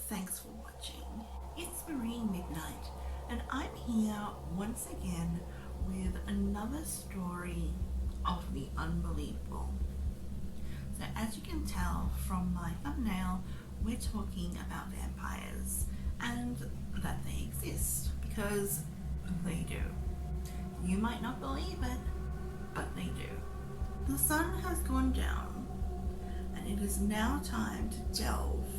Thanks for watching. It's Marine Midnight, and I'm here once again with another story of the unbelievable. So as you can tell from my thumbnail, we're talking about vampires and that they exist, because they do. You might not believe it, but they do. The sun has gone down, and it is now time to delve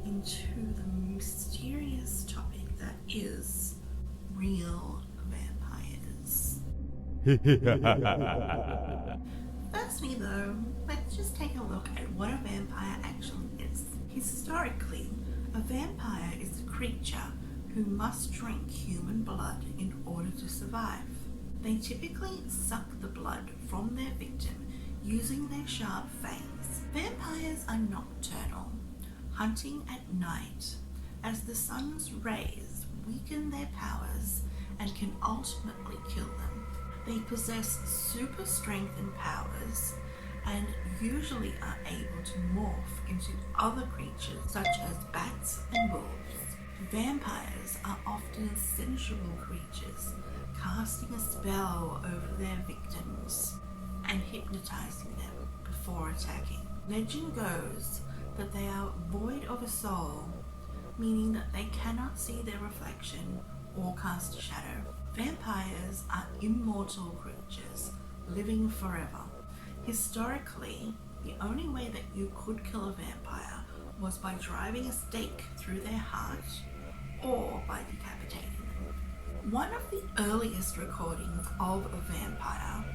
into the mysterious topic that is real vampires. Firstly though, let's just take a look at what a vampire actually is. Historically, a vampire is a creature who must drink human blood in order to survive. They typically suck the blood from their victim using their sharp fangs. Vampires are nocturnal, hunting at night, as the sun's rays weaken their powers and can ultimately kill them. They possess super strength and powers, and usually are able to morph into other creatures such as bats and wolves. Vampires are often sensual creatures, casting a spell over their victims and hypnotizing them before attacking. Legend goes that they are void of a soul, meaning that they cannot see their reflection or cast a shadow. Vampires are immortal creatures, living forever. Historically, the only way that you could kill a vampire was by driving a stake through their heart or by decapitating them. One of the earliest recordings of a vampire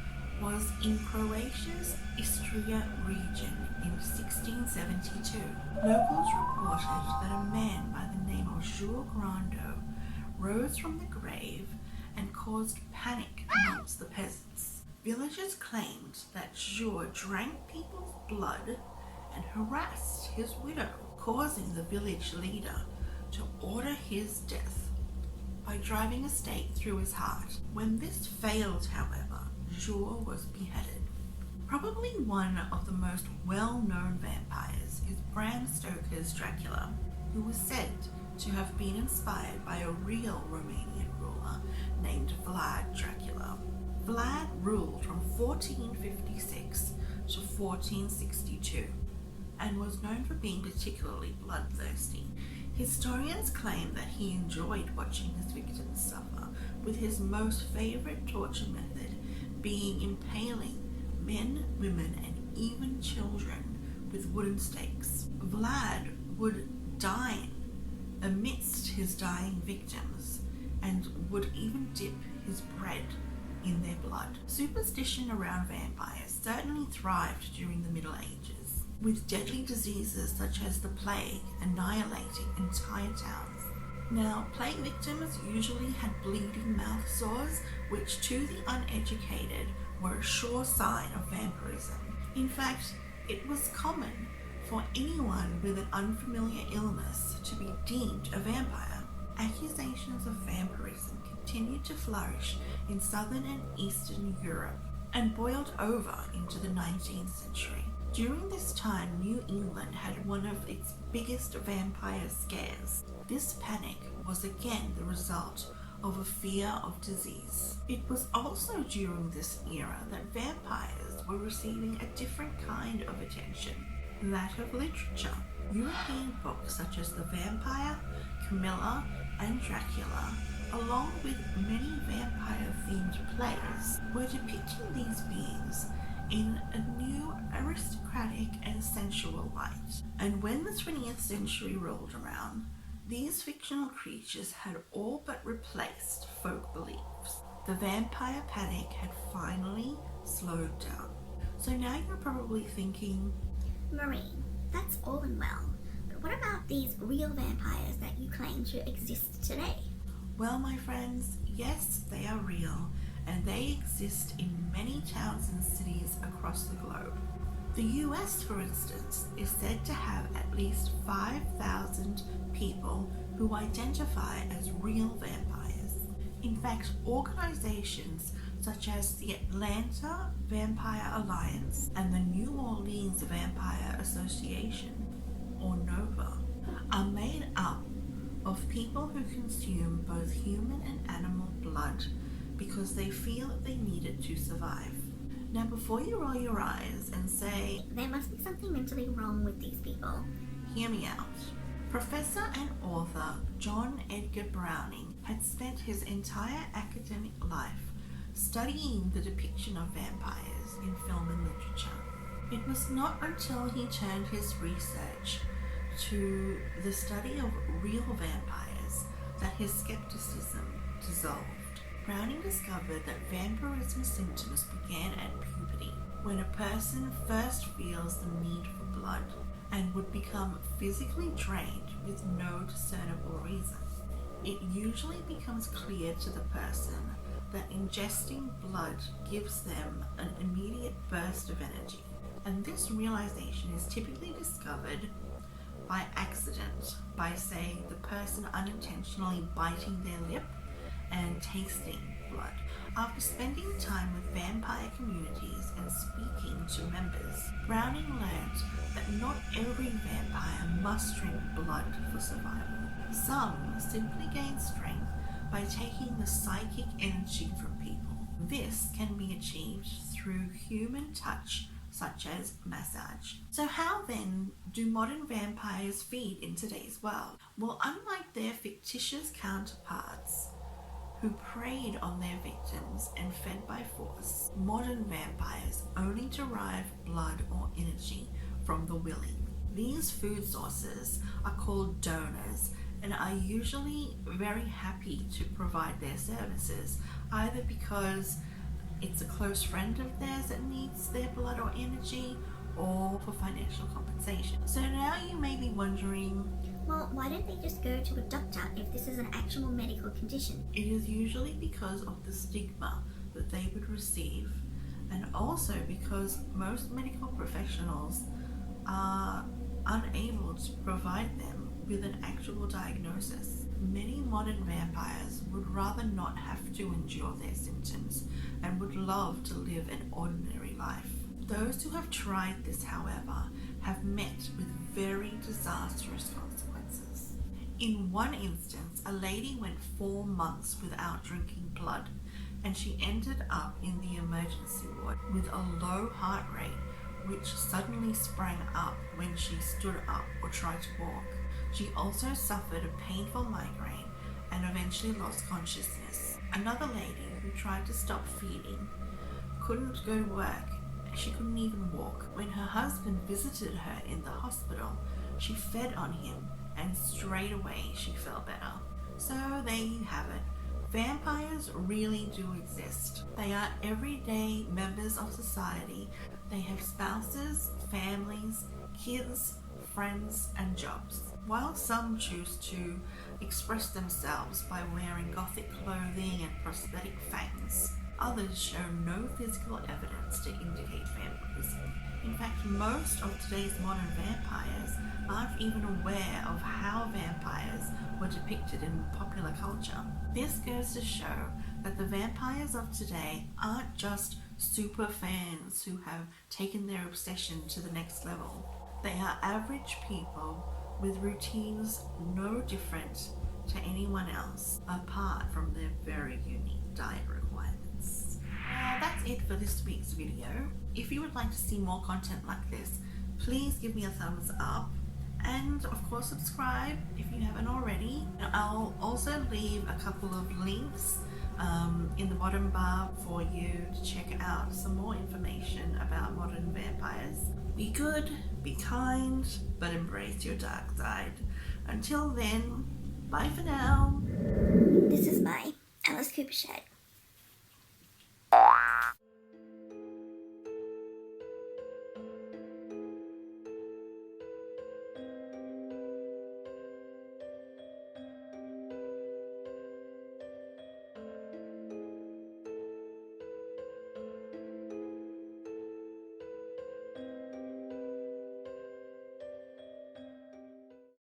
was in Croatia's Istria region in 1672. Locals reported that a man by the name of Grando rose from the grave and caused panic amongst the peasants. Villagers claimed that Jour drank people's blood and harassed his widow, causing the village leader to order his death by driving a stake through his heart. When this failed, however, Jour was beheaded. Probably one of the most well-known vampires is Bram Stoker's Dracula, who was said to have been inspired by a real Romanian ruler named Vlad Dracula. Vlad ruled from 1456 to 1462 and was known for being particularly bloodthirsty. Historians claim that he enjoyed watching his victims suffer, with his most favorite torture method being impaling men, women, and even children with wooden stakes. Vlad would dine amidst his dying victims and would even dip his bread in their blood. Superstition around vampires certainly thrived during the Middle Ages, with deadly diseases such as the plague annihilating entire towns. Now, plague victims usually had bleeding mouth sores, which to the uneducated were a sure sign of vampirism. In fact, it was common for anyone with an unfamiliar illness to be deemed a vampire. Accusations of vampirism continued to flourish in southern and eastern Europe and boiled over into the 19th century. During this time, New England had one of its biggest vampire scares. This panic was again the result of a fear of disease. It was also during this era that vampires were receiving a different kind of attention, that of literature. European books such as The Vampire, Camilla, and Dracula, along with many vampire-themed plays, were depicting these beings in a new aristocratic and sensual light. And when the 20th century rolled around, these fictional creatures had all but replaced folk beliefs. The vampire panic had finally slowed down. So now you're probably thinking, Marine, that's all and well, but what about these real vampires that you claim to exist today? well, my friends, yes, they are real, and they exist in many towns and cities across the globe. The US, for instance, is said to have at least 5,000 people who identify as real vampires. In fact, organizations such as the Atlanta Vampire Alliance and the New Orleans Vampire Association, or NOVA, are made up people who consume both human and animal blood because they feel that they need it to survive. Now, before you roll your eyes and say, there must be something mentally wrong with these people, hear me out. Professor and author John Edgar Browning had spent his entire academic life studying the depiction of vampires in film and literature. It was not until he turned his research to the study of real vampires that his skepticism dissolved. Browning discovered that vampirism symptoms began at puberty, when a person first feels the need for blood and would become physically drained with no discernible reason. It usually becomes clear to the person that ingesting blood gives them an immediate burst of energy, and this realization is typically discovered by accident, by, say, the person unintentionally biting their lip and tasting blood. After spending time with vampire communities and speaking to members, Browning learned that not every vampire must drink blood for survival. Some simply gain strength by taking the psychic energy from people. This can be achieved through human touch, such as massage. So how then do modern vampires feed in today's world? Well, unlike their fictitious counterparts who preyed on their victims and fed by force, modern vampires only derive blood or energy from the willing. These food sources are called donors and are usually very happy to provide their services, either because it's a close friend of theirs that needs their blood or energy, or for financial compensation. So now you may be wondering, well, why don't they just go to a doctor if this is an actual medical condition? it is usually because of the stigma that they would receive, and also because most medical professionals are unable to provide them with an actual diagnosis. Many modern vampires would rather not have to endure their symptoms and would love to live an ordinary life. Those who have tried this, however, have met with very disastrous consequences. In one instance, a lady went 4 months without drinking blood, and she ended up in the emergency ward with a low heart rate, which suddenly sprang up when she stood up or tried to walk. She also suffered a painful migraine and eventually lost consciousness. Another lady who tried to stop feeding couldn't go to work. She couldn't even walk. When her husband visited her in the hospital, she fed on him and straight away she felt better. So there you have it. Vampires really do exist. They are everyday members of society. They have spouses, families, kids, friends, and jobs. While some choose to express themselves by wearing gothic clothing and prosthetic fangs, others show no physical evidence to indicate vampirism. In fact, most of today's modern vampires aren't even aware of how vampires were depicted in popular culture. This goes to show that the vampires of today aren't just super fans who have taken their obsession to the next level. They are average people with routines no different to anyone else, apart from their very unique diet requirements. That's it for this week's video. If you would like to see more content like this, please give me a thumbs up, and of course subscribe if you haven't already. I'll also leave a couple of links in the bottom bar for you to check out some more information about modern vampires. Be good, be kind, but embrace your dark side. Until then, bye for now. This is my Alice Cooper shed.